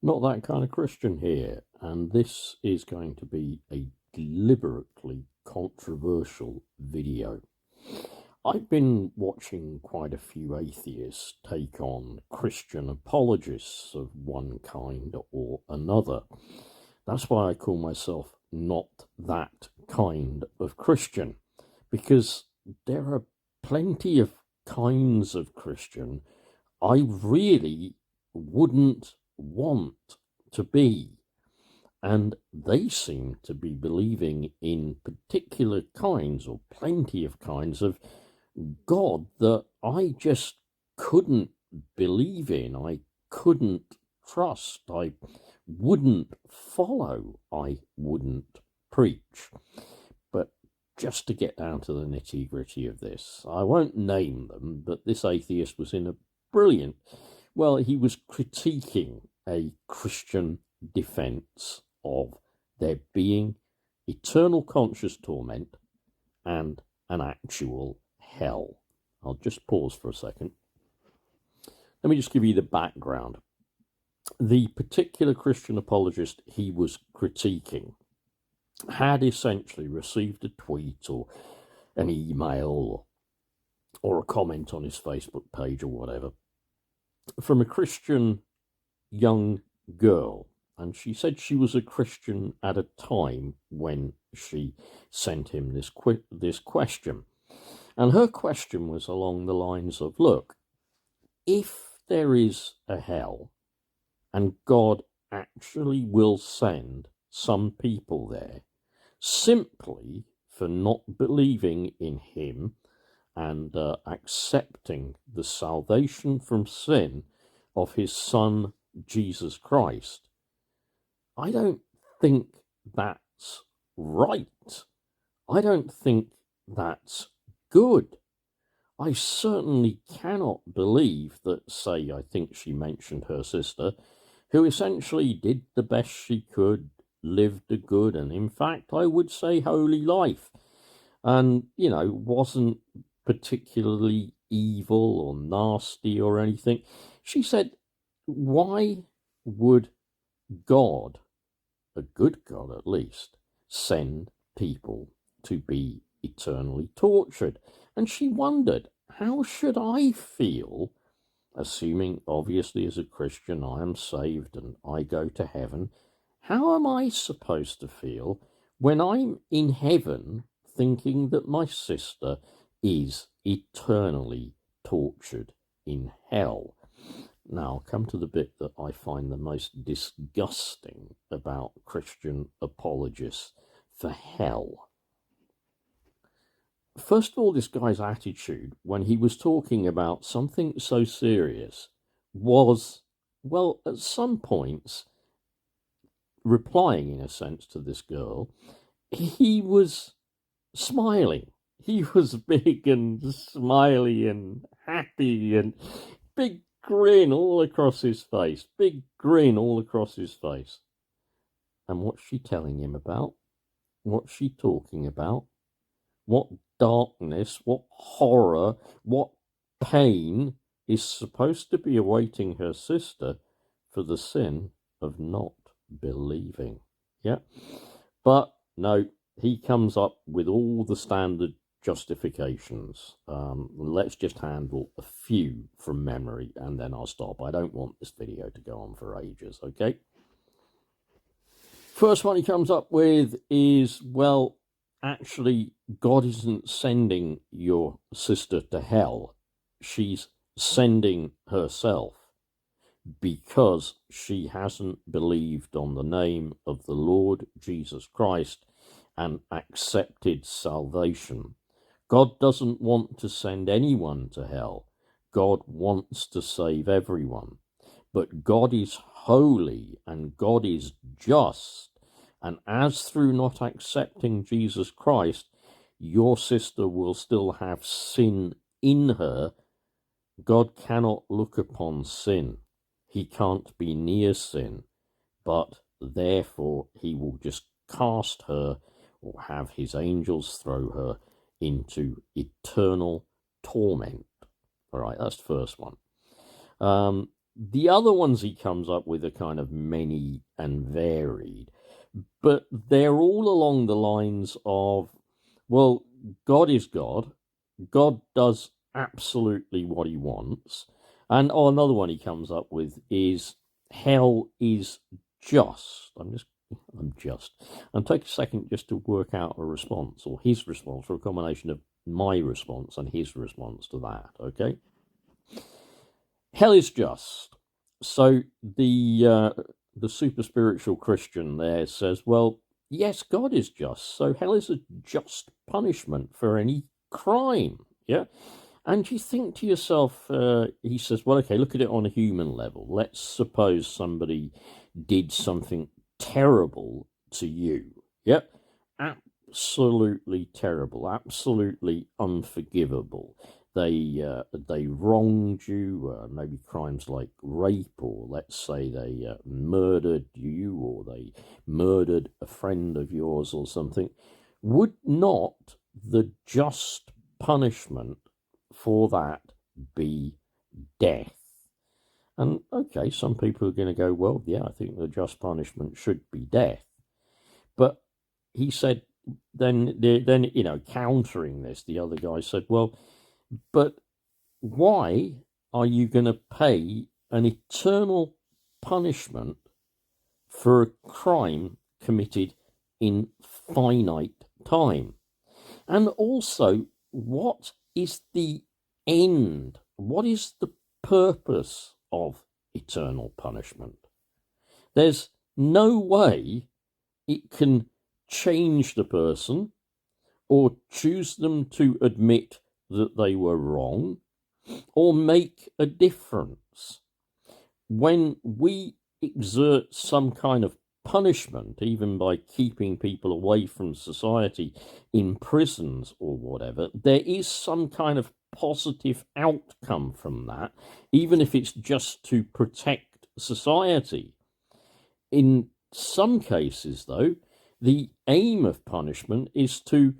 Not that kind of Christian here, and this is going to be a deliberately controversial video. I've been watching quite a few atheists take on Christian apologists of one kind or another. That's why I call myself not that kind of Christian, because there are plenty of kinds of Christian I really wouldn't want to be. And they seem to be believing in particular kinds or plenty of kinds of God that I just couldn't believe in. I couldn't trust. I wouldn't follow. I wouldn't preach. But just to get down to the nitty-gritty of this, I won't name them, but this atheist was in a brilliant, well, he was critiquing a Christian defense of there being eternal conscious torment and an actual hell. I'll just pause for a second. Let me just give you the background. The particular Christian apologist he was critiquing had essentially received a tweet or an email or a comment on his Facebook page or whatever from a Christian young girl. And she said she was a Christian at a time when she sent him this question. And her question was along the lines of, look, if there is a hell and God actually will send some people there simply for not believing in him and accepting the salvation from sin of his Son, Jesus Christ, I don't think that's right. I don't think that's good. I certainly cannot believe that, say, I think she mentioned her sister, who essentially did the best she could, lived a good and, in fact, I would say holy life, and, wasn't particularly evil or nasty or anything. She said, why would God, a good God at least, send people to be eternally tortured? And she wondered, how should I feel, assuming obviously as a Christian I am saved and I go to heaven, how am I supposed to feel when I'm in heaven thinking that my sister is eternally tortured in hell? Now, I'll come to the bit that I find the most disgusting about Christian apologists for hell. First of all, this guy's attitude when he was talking about something so serious was, well, at some points, replying in a sense to this girl, he was smiling. He was big and smiley and happy and big grin all across his face. Big grin all across his face. And what's she telling him about? What's she talking about? What darkness, what horror, what pain is supposed to be awaiting her sister for the sin of not believing? Yeah. But no, he comes up with all the standard justifications. Let's just handle a few from memory and then I'll stop. I don't want this video to go on for ages, okay? First one he comes up with is, well, actually, God isn't sending your sister to hell. She's sending herself because she hasn't believed on the name of the Lord Jesus Christ and accepted salvation. God doesn't want to send anyone to hell. God wants to save everyone. But God is holy and God is just. And as through not accepting Jesus Christ, your sister will still have sin in her, God cannot look upon sin. He can't be near sin, but therefore he will just cast her or have his angels throw her into eternal torment. All right, that's the first one. the other ones he comes up with are kind of many and varied, but they're all along the lines of, well, God is God. God does absolutely what he wants. And another one he comes up with is hell is just. And take a second just to work out a response, or his response, or a combination of my response and his response to that, okay? Hell is just. So the super spiritual Christian there says, well, yes, God is just. So hell is a just punishment for any crime. Yeah. And you think to yourself, he says, well, okay, look at it on a human level. Let's suppose somebody did something terrible to you. Yeah. Absolutely terrible, absolutely unforgivable. They wronged you, maybe crimes like rape, or let's say they murdered you, or they murdered a friend of yours or something. Would not the just punishment for that be death? And okay, some people are going to go, well, yeah, I think the just punishment should be death. But he said, then countering this, the other guy said, well, but why are you going to pay an eternal punishment for a crime committed in finite time? And also, what is the end? What is the purpose of eternal punishment? There's no way it can change the person or choose them to admit that they were wrong or make a difference. When we exert some kind of punishment, even by keeping people away from society in prisons or whatever, there is some kind of positive outcome from that, even if it's just to protect society. In some cases, though, the aim of punishment is to,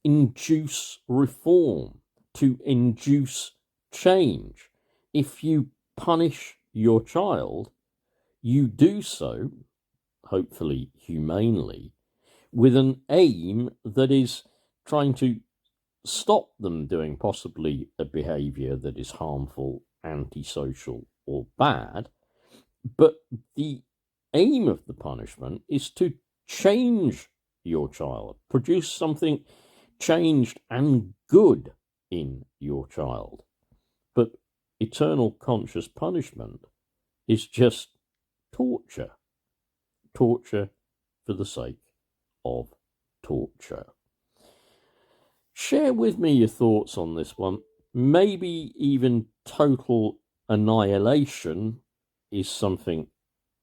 induce reform, to induce change. If you punish your child, you do so, hopefully humanely, with an aim that is trying to stop them doing possibly a behaviour that is harmful, antisocial, or bad. But the aim of the punishment is to change your child, produce something changed and good in your child. But eternal conscious punishment is just torture. Torture for the sake of torture. Share with me your thoughts on this one. Maybe even total annihilation is something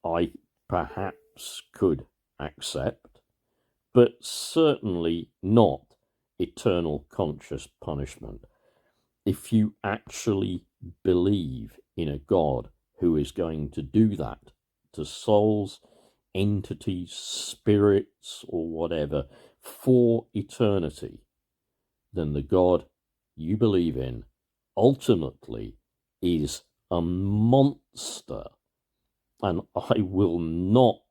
I perhaps could accept, but certainly not eternal conscious punishment. If you actually believe in a God who is going to do that to souls, entities, spirits, or whatever for eternity, then the God you believe in ultimately is a monster. And I will not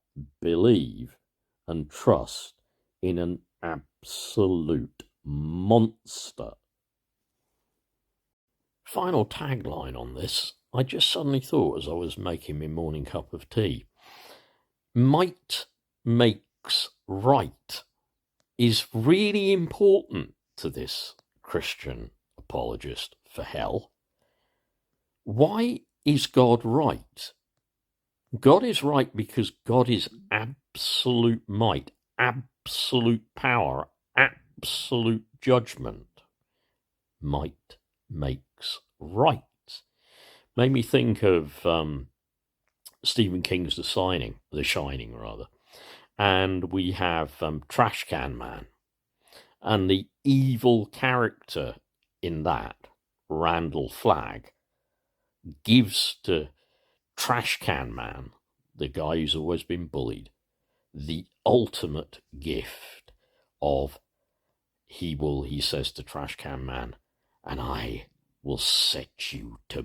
believe and trust in an absolute monster. Final tagline on this, I just suddenly thought as I was making my morning cup of tea. Might makes right is really important to this Christian apologist for hell. Why is God right? God is right because God is absolute might, absolute power, absolute judgment. Might makes right. Made me think of Stephen King's The Shining, and we have Trash Can Man, and the evil character in that, Randall Flagg, gives to Trash Can Man, the guy who's always been bullied, the ultimate gift of he says to Trash Can Man, and I will set you to